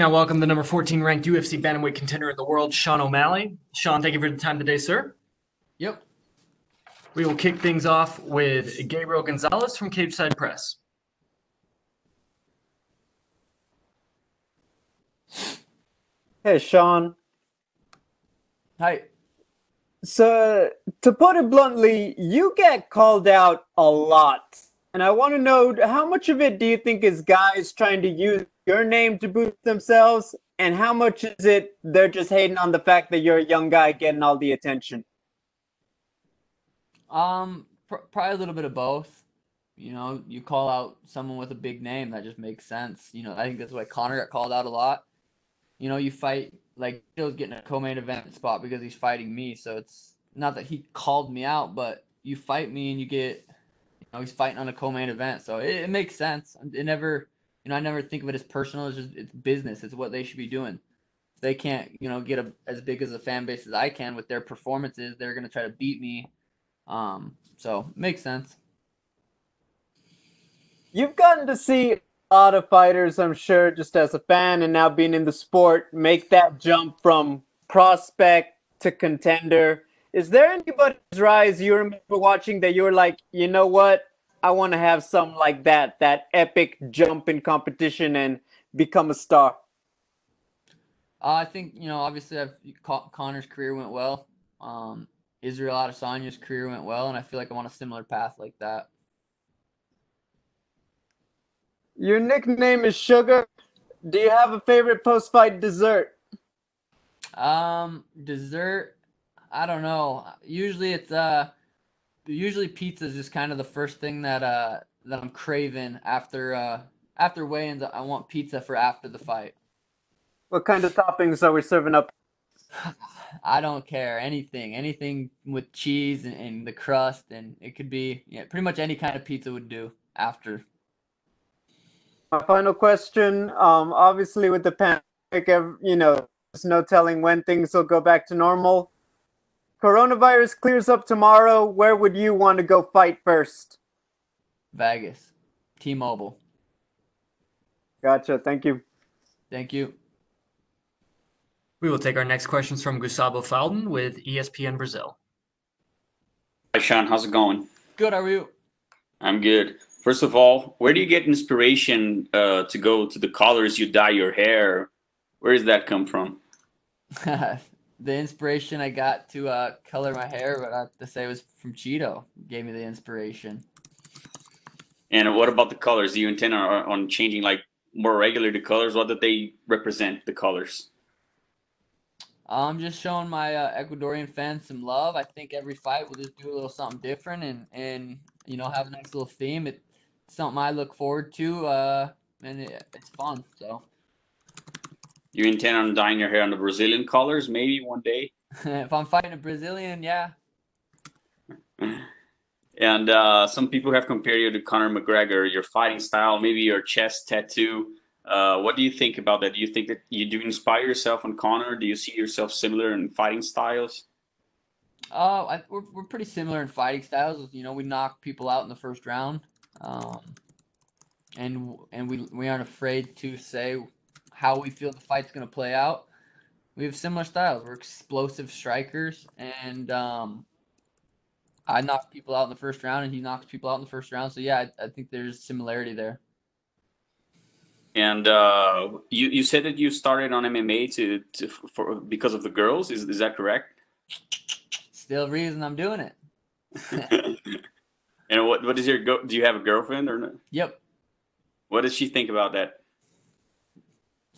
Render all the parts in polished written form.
now welcome the number 14 ranked UFC bantamweight contender in the world, Sean O'Malley. Sean, thank you for the time today, sir. Yep. We will kick things off with Gabriel Gonzalez from Cage Side Press. Hey, Sean. Hi. So, to put it bluntly, you get called out a lot. And I want to know how much of it do you think is guys trying to use your name to boost themselves? And how much is it they're just hating on the fact that you're a young guy getting all the attention? Probably a little bit of both. You know, you call out someone with a big name, that just makes sense. You know, I think that's why Connor got called out a lot. You know, you fight, like, Joe's getting a co-main event spot because he's fighting me, so it's not that he called me out, but you fight me and you get, you know, he's fighting on a co-main event, so it makes sense. It never, you know, I never think of it as personal. It's just, it's business. It's what they should be doing. If they can't, you know, get as big as a fan base as I can with their performances, they're going to try to beat me. So makes sense. You've gotten to see a lot of fighters, I'm sure, just as a fan and now being in the sport, make that jump from prospect to contender. Is there anybody's rise you remember watching that you were like, you know what? I want to have something like that epic jump in competition and become a star. I think, you know, obviously Connor's career went well. Israel Adesanya's career went well, and I feel like I'm on a similar path like that. Your nickname is Sugar. Do you have a favorite post-fight dessert? Dessert, I don't know. Usually pizza is just kind of the first thing that I'm craving after weigh-ins. I want pizza for after the fight. What kind of toppings are we serving up? I don't care. Anything with cheese and the crust, and it could be, yeah, pretty much any kind of pizza would do after. My final question, obviously with the pandemic, there's no telling when things will go back to normal. Coronavirus clears up tomorrow. Where would you want to go fight first? Vegas, T-Mobile. Gotcha. Thank you. Thank you. We will take our next questions from Gustavo Falden with ESPN Brazil. Hi, Sean. How's it going? Good. How are you? I'm good. First of all, where do you get inspiration to go to the colors you dye your hair? Where does that come from? The inspiration I got to color my hair, but I have to say, was from Cheeto. Gave me the inspiration. And what about the colors? Do you intend on changing like more regular the colors? What do they represent, the colors? I'm just showing my Ecuadorian fans some love. I think every fight we'll just do a little something different and you know, have a nice little theme. It's something I look forward to, and it's fun. So You intend on dyeing your hair on the Brazilian colors maybe one day? if I'm fighting a Brazilian, yeah. And some people have compared you to Conor McGregor, your fighting style, maybe your chest tattoo. What do you think about that? Do you think that you do inspire yourself on Conor? Do you see yourself similar in fighting styles? We're pretty similar in fighting styles. You know, we knock people out in the first round, um, and we aren't afraid to say how we feel the fight's gonna play out. We have similar styles. We're explosive strikers, and I knock people out in the first round, and he knocks people out in the first round. So yeah, I think there's similarity there. And you said that you started on MMA for because of the girls. Is that correct? Still reason I'm doing it. And what is do you have a girlfriend or not? Yep, What does she think about that?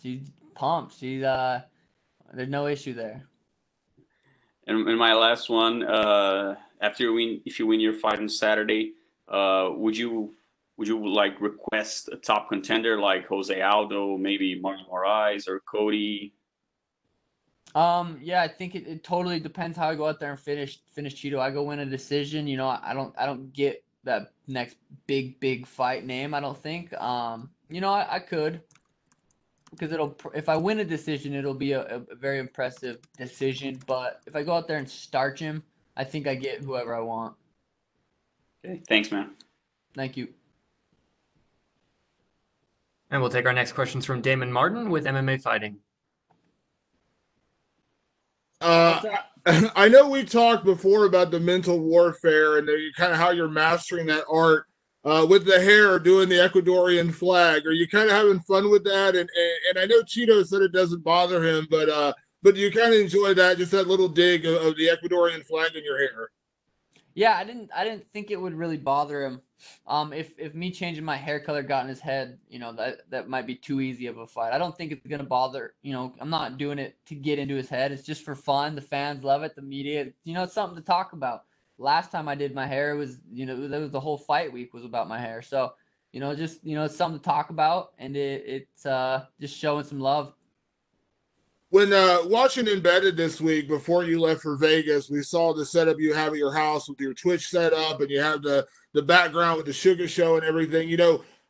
she's pumped. There's no issue there. And my last one, after you win, if you win your fight on Saturday, would you like request a top contender like Jose Aldo, maybe Marlon Moraes or Cody? Yeah, I think it totally depends how I go out there and finish Cheeto. I go win a decision. You know, I don't get that next big fight name. I don't think. You know, I could, because if I win a decision, it'll be a very impressive decision. But if I go out there and starch him, I think I get whoever I want. Okay, thanks, man. Thank you. And we'll take our next questions from Damon Martin with MMA Fighting. I know we talked before about the mental warfare and kind of how you're mastering that art with the hair, doing the Ecuadorian flag. Are you kind of having fun with that? And I know Cheeto said it doesn't bother him, but do you kind of enjoy that, just that little dig of the Ecuadorian flag in your hair? Yeah, I didn't think it would really bother him. If me changing my hair color got in his head, that might be too easy of a fight. I don't think it's gonna bother. I'm not doing it to get into his head. It's just for fun. The fans love it. The media, it's something to talk about. Last time I did my hair, it was, that was the whole fight week was about my hair. So, it's something to talk about, and it's just showing some love. When watching Embedded this week, before you left for Vegas, we saw the setup you have at your house with your Twitch setup, and you have the background with the Sugar Show and everything.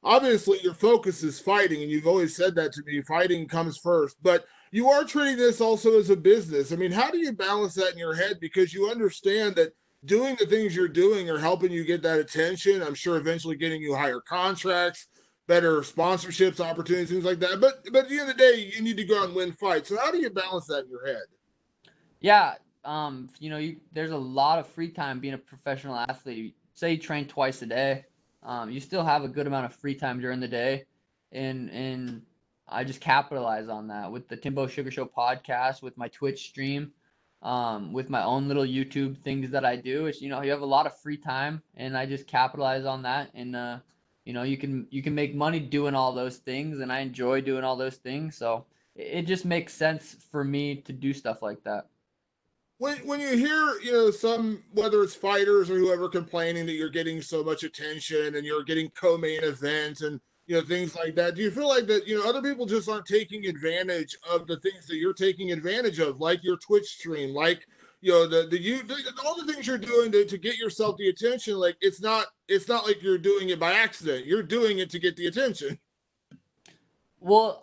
Obviously your focus is fighting, and you've always said that to me. Fighting comes first, but you are treating this also as a business. I mean, how do you balance that in your head? Because you understand that doing the things you're doing are helping you get that attention. I'm sure eventually getting you higher contracts, better sponsorships, opportunities, things like that. But at the end of the day, you need to go out and win fights. So how do you balance that in your head? Yeah, there's a lot of free time being a professional athlete. Say you train twice a day, you still have a good amount of free time during the day, and I just capitalize on that with the Timbo Sugar Show podcast, with my Twitch stream, with my own little YouTube things that I do. It's you have a lot of free time, and I just capitalize on that, and you can make money doing all those things, and I enjoy doing all those things. So it just makes sense for me to do stuff like that. When you hear, some, whether it's fighters or whoever, complaining that you're getting so much attention and you're getting co-main events and, things like that, do you feel like that, other people just aren't taking advantage of the things that you're taking advantage of, like your Twitch stream, like, all the things you're doing to get yourself the attention? Like, it's not like you're doing it by accident. You're doing it to get the attention. Well,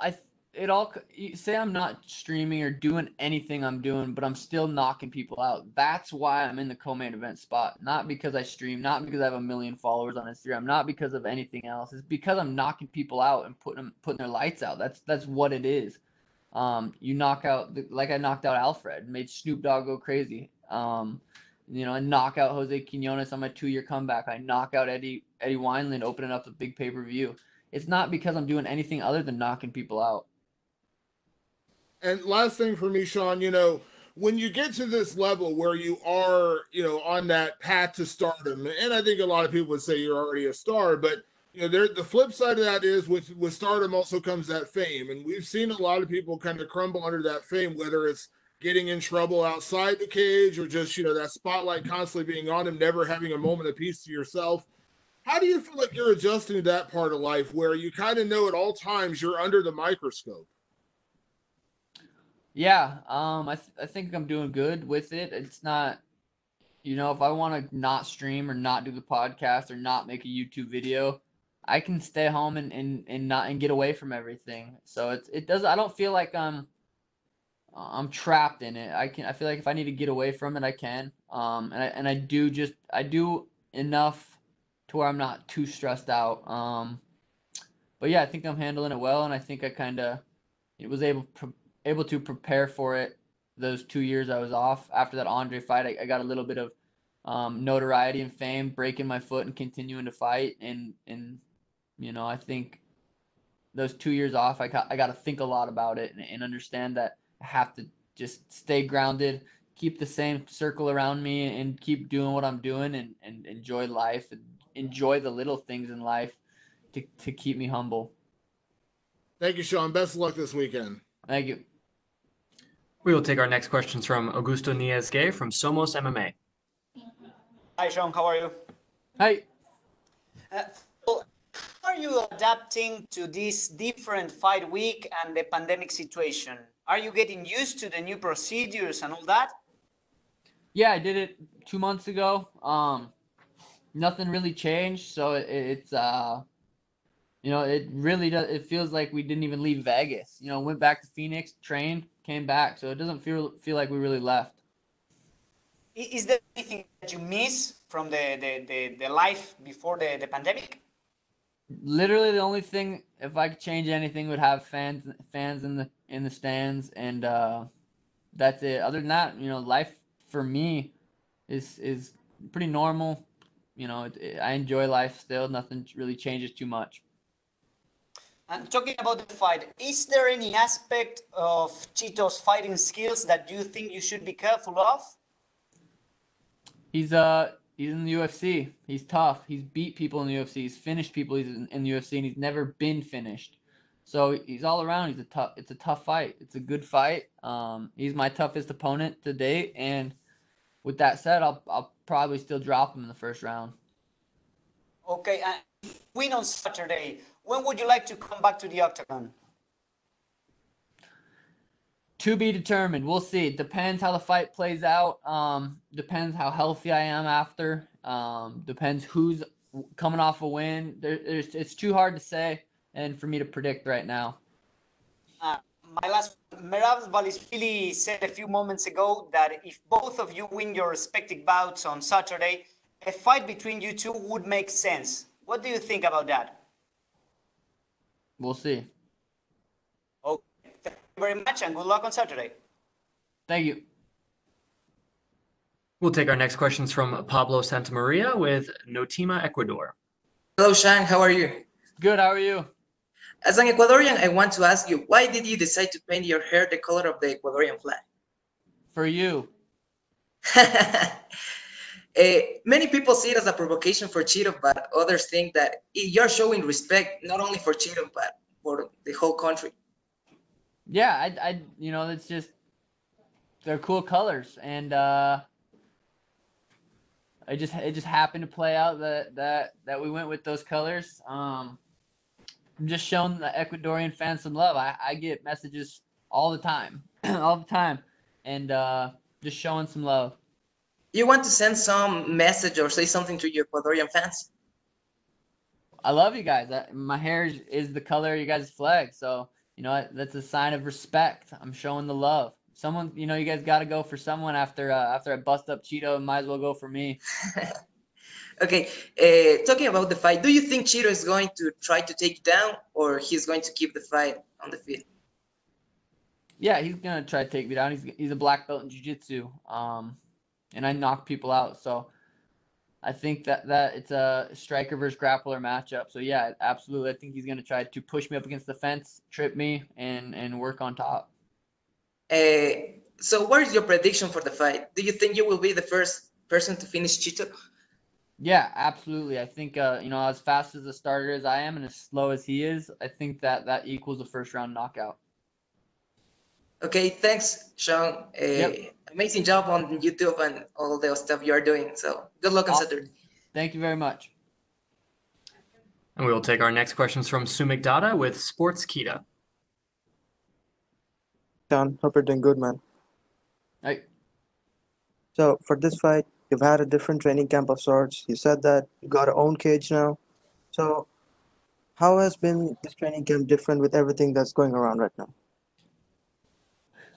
say I'm not streaming or doing anything I'm doing, but I'm still knocking people out. That's why I'm in the co-main event spot. Not because I stream, not because I have 1 million followers on Instagram, not because of anything else. It's because I'm knocking people out and putting their lights out. That's what it is. You knock out, like I knocked out Alfred, made Snoop Dogg go crazy. I knock out Jose Quinones on my 2-year comeback. I knock out Eddie Wineland, opening up a big pay-per-view. It's not because I'm doing anything other than knocking people out. And last thing for me, Sean, when you get to this level where you are, on that path to stardom, and I think a lot of people would say you're already a star, but the flip side of that is with stardom also comes that fame, and we've seen a lot of people kind of crumble under that fame, whether it's getting in trouble outside the cage or just that spotlight constantly being on them, never having a moment of peace to yourself. How do you feel like you're adjusting to that part of life where you kind of know at all times you're under the microscope? Yeah, I think I'm doing good with it. It's not, if I want to not stream or not do the podcast or not make a YouTube video, I can stay home and not and get away from everything. So it does. I don't feel like I'm trapped in it. I feel like if I need to get away from it, I can. And I do enough to where I'm not too stressed out. But yeah, I think I'm handling it well, and I think I kind of was able to prepare for it. Those 2 years I was off after that Andre fight, I got a little bit of notoriety and fame, breaking my foot and continuing to fight, and I think those 2 years off, I got to think a lot about it and understand that I have to just stay grounded, keep the same circle around me, and keep doing what I'm doing, and enjoy life, and enjoy the little things in life to keep me humble. Thank you, Sean. Best of luck this weekend. Thank you. We will take our next questions from Augusto Niez-Gay from Somos MMA. Hi, Sean. How are you? Hi. So how are you adapting to this different fight week and the pandemic situation? Are you getting used to the new procedures and all that? Yeah, I did it 2 months ago. Nothing really changed, so it's it really does. It feels like we didn't even leave Vegas. Went back to Phoenix, trained, came back, so it doesn't feel like we really left. Is there anything that you miss from the life before the pandemic? Literally, the only thing, if I could change anything, would have fans in the stands, and that's it. Other than that, life for me is pretty normal. I enjoy life still. Nothing really changes too much. And talking about the fight, is there any aspect of Chito's fighting skills that you think you should be careful of? He's in the UFC. He's tough. He's beat people in the UFC. He's finished people in the UFC, and he's never been finished. So he's all around. It's a tough fight. It's a good fight. He's my toughest opponent to date, and with that said, I'll probably still drop him in the first round. Okay, and win on Saturday. When would you like to come back to the octagon? To be determined. We'll see. It depends how the fight plays out. Depends how healthy I am after. Depends who's coming off a win. It's too hard to say and for me to predict right now. My last, Merab Valishvili said a few moments ago that if both of you win your respective bouts on Saturday, a fight between you two would make sense. What do you think about that? We'll see. Okay, thank you very much and good luck on Saturday. Thank you. We'll take our next questions from Pablo Santamaria with Notima, Ecuador. Hello, Shang. How are you? Good. How are you? As an Ecuadorian, I want to ask you, why did you decide to paint your hair the color of the Ecuadorian flag? For you. Many people see it as a provocation for Chito, but others think that you're showing respect not only for Chito, but for the whole country. Yeah, it's just they're cool colors, and it just happened to play out that we went with those colors. I'm just showing the Ecuadorian fans some love. I get messages all the time, and just showing some love. You want to send some message or say something to your Ecuadorian fans? I love you guys. My hair is the color of you guys' flag, so that's a sign of respect. I'm showing the love. Someone, you guys got to go for someone after I bust up Chito. Might as well go for me. Okay, talking about the fight, do you think Chito is going to try to take you down, or he's going to keep the fight on the field? Yeah, he's gonna try to take me down. He's a black belt in jiu-jitsu, and I knock people out. So I think that it's a striker versus grappler matchup. So yeah, absolutely. I think he's gonna try to push me up against the fence, trip me, and work on top. So what is your prediction for the fight? Do you think you will be the first person to finish Chito? Yeah, absolutely. I think as fast as a starter as I am and as slow as he is, I think that equals a first round knockout. Okay, thanks, Sean. Yep. Amazing job on YouTube and all the stuff you are doing. So good luck on Saturday. Thank you very much. And we will take our next questions from Sumik Dada with Sports Kita. Sean, hope you're doing good, man. Hey. So for this fight, you've had a different training camp of sorts. You said that you got your own cage now. So how has been this training camp different with everything that's going around right now?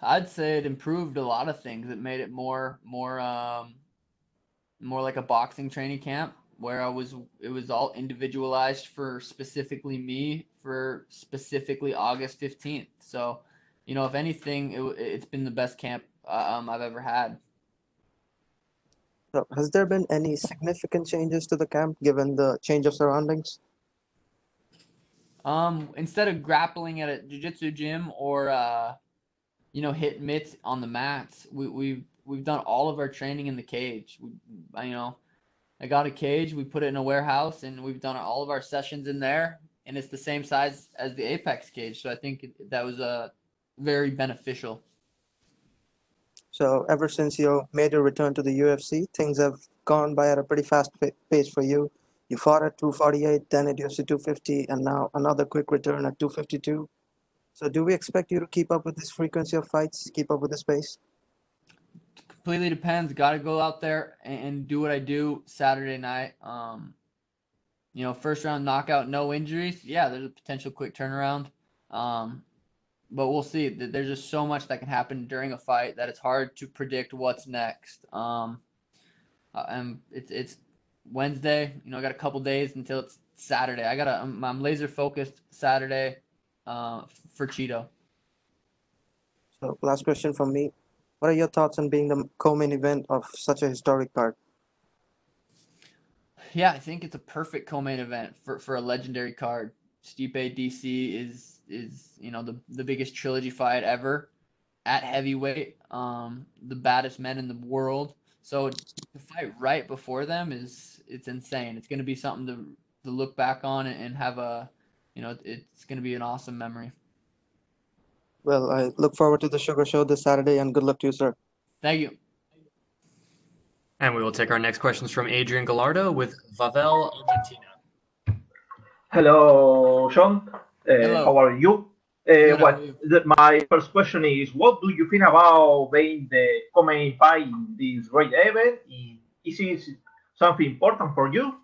I'd say it improved a lot of things. It made it more like a boxing training camp where it was all individualized for specifically me for specifically August 15th. So, if anything, it's been the best camp I've ever had. So has there been any significant changes to the camp given the change of surroundings? Instead of grappling at a jiu-jitsu gym or hit mitts on the mats, we've done all of our training in the cage. I got a cage, we put it in a warehouse, and we've done all of our sessions in there, and it's the same size as the Apex cage. So I think that was very beneficial. So ever since you made your return to the UFC, things have gone by at a pretty fast pace for you. You fought at 248, then at UFC 250, and now another quick return at 252. So do we expect you to keep up with this frequency of fights, keep up with this pace? Completely depends. Got to go out there and do what I do Saturday night. First round knockout, no injuries. Yeah, there's a potential quick turnaround. But we'll see. There's just so much that can happen during a fight that it's hard to predict what's next. And it's Wednesday. I got a couple days until it's Saturday. I'm laser focused Saturday for Cheeto. So, last question from me. What are your thoughts on being the co-main event of such a historic card? Yeah, I think it's a perfect co-main event for a legendary card. Stipe DC is the biggest trilogy fight ever at heavyweight, the baddest men in the world. So to fight right before them it's insane. It's going to be something to look back on and have it's going to be an awesome memory. Well, I look forward to the Sugar Show this Saturday, and good luck to you, sir. Thank you. And we will take our next questions from Adrian Gallardo with Vavel, Argentina. Hello, Sean. Hello. How are you? Good, how are you? My first question is, what do you think about being the co-main fight in this great event? Is it something important for you?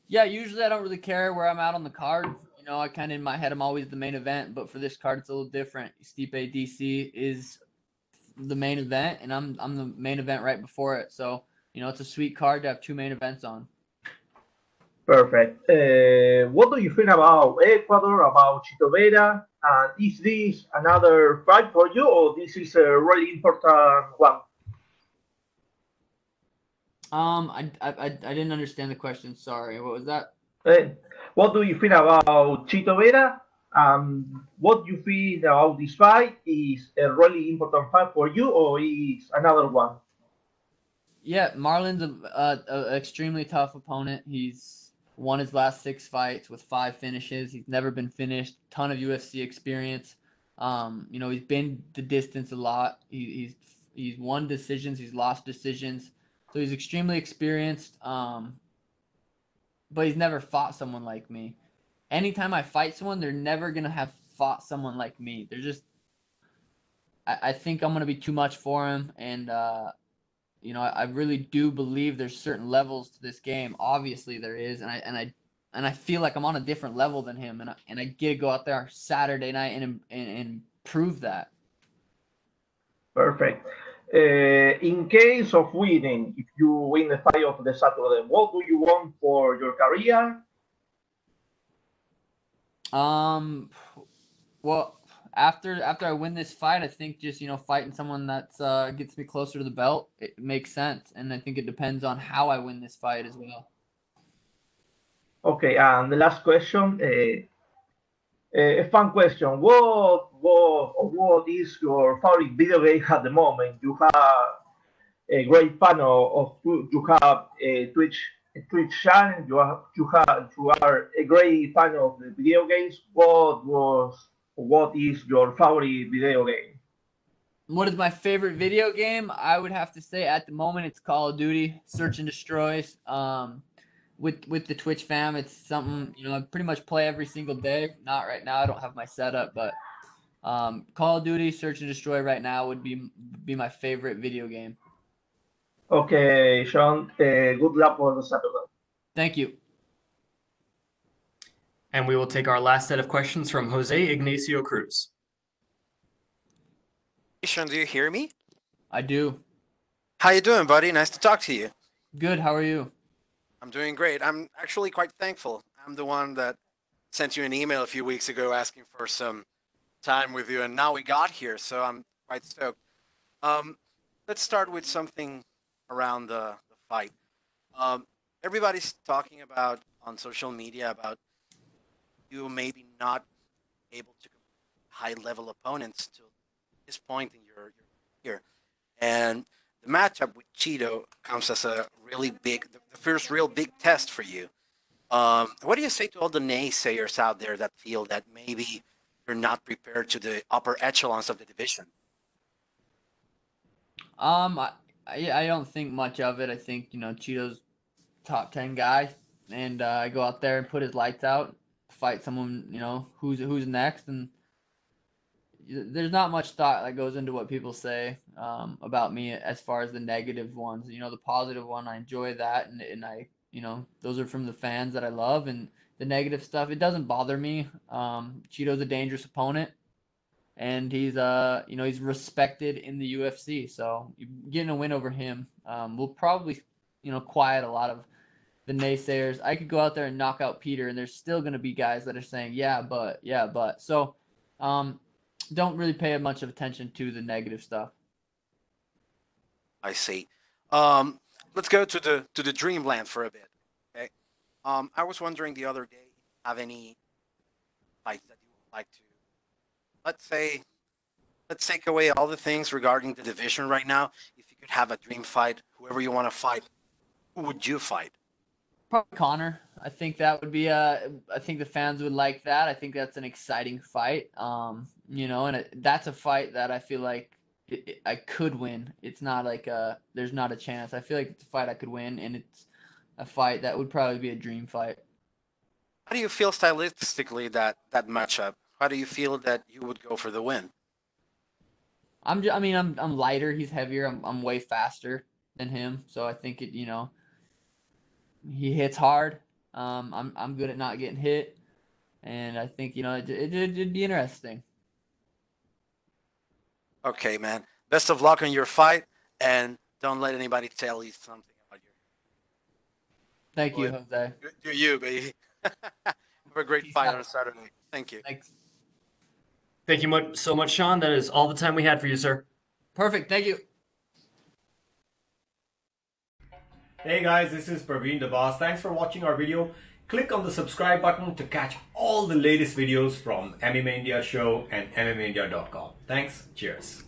Yeah, usually I don't really care where I'm at on the card. I kind of in my head I'm always the main event, but for this card it's a little different. Stipe DC is the main event, and I'm the main event right before it. So it's a sweet card to have two main events on. Perfect. What do you think about Ecuador, about Chito Vera? And is this another fight for you, or this is a really important one? I didn't understand the question. Sorry. What was that? What do you think about Chito Vera? What do you think about this fight? Is a really important fight for you, or is another one? Yeah, Marlon's a extremely tough opponent. He's won his last 6 fights with 5 finishes. He's never been finished. Ton of UFC experience. He's been the distance a lot. He's won decisions. He's lost decisions. So he's extremely experienced. But he's never fought someone like me. Anytime I fight someone, they're never gonna have fought someone like me. They're just. I think I'm gonna be too much for him, and I really do believe there's certain levels to this game. Obviously, there is, and I feel like I'm on a different level than him, and I get to go out there Saturday night and prove that. Perfect. In case of winning, if you win the fight of the Saturday, what do you want for your career? Well, after I win this fight, I think just fighting someone that gets me closer to the belt, it makes sense, and I think it depends on how I win this fight as well. Okay, and the last question, a fun question. What is your favorite video game at the moment? You have a great fan of you have a Twitch channel. You are a great fan of the video games. What is your favorite video game? What is my favorite video game? I would have to say at the moment it's Call of Duty, Search and Destroys. With the Twitch fam, it's something I pretty much play every single day. Not right now, I don't have my setup, but Call of Duty, Search and Destroy right now would be my favorite video game. Okay, Sean. Good luck for the Saturday. Thank you. And we will take our last set of questions from Jose Ignacio Cruz. Sean, do you hear me? I do. How you doing, buddy? Nice to talk to you. Good. How are you? I'm doing great. I'm actually quite thankful. I'm the one that sent you an email a few weeks ago asking for some time with you, and now we got here, so I'm quite stoked. Let's start with something around the fight. Everybody's talking about on social media about you maybe not able to compete high-level opponents to this point in your career, and the matchup with Cheeto comes as a really big, the first real big test for you. What do you say to all the naysayers out there that feel that maybe you're not prepared to the upper echelons of the division? I don't think much of it. I think Cheeto's top 10 guy, and I go out there and put his lights out, fight someone who's next, and there's not much thought that goes into what people say about me as far as the negative ones. The positive one, I enjoy that, and I those are from the fans that I love, and the negative stuff, it doesn't bother me. Cheeto's a dangerous opponent, and he's he's respected in the UFC, so getting a win over him will probably quiet a lot of the naysayers. I could go out there and knock out Peter, and there's still going to be guys that are saying, yeah, but. So don't really pay much of attention to the negative stuff. I see. Let's go to the dreamland for a bit. Okay. I was wondering the other day, have any fights that you would like to, let's take away all the things regarding the division right now. If you could have a dream fight, whoever you want to fight, who would you fight? Probably Connor. I think that would be I think the fans would like that. I think that's an exciting fight. You know, and that's a fight that I feel like I could win. It's not like there's not a chance. I feel like it's a fight I could win, and it's a fight that would probably be a dream fight. How do you feel stylistically that matchup? How do you feel that you would go for the win? I'm lighter. He's heavier. I'm way faster than him. So I think you know, he hits hard. I'm good at not getting hit, and I think, you know, it'd be interesting. Okay, man. Best of luck on your fight, and don't let anybody tell you something about your. Thank you, Jose. Do you, baby? Have a great fight on Saturday. Thank you. Thanks. Thank you so much, Sean. That is all the time we had for you, sir. Perfect. Thank you. Hey guys, this is Praveen the Boss. Thanks for watching our video. Click on the subscribe button to catch all the latest videos from MMA India Show and MMAindia.com. Thanks. Cheers.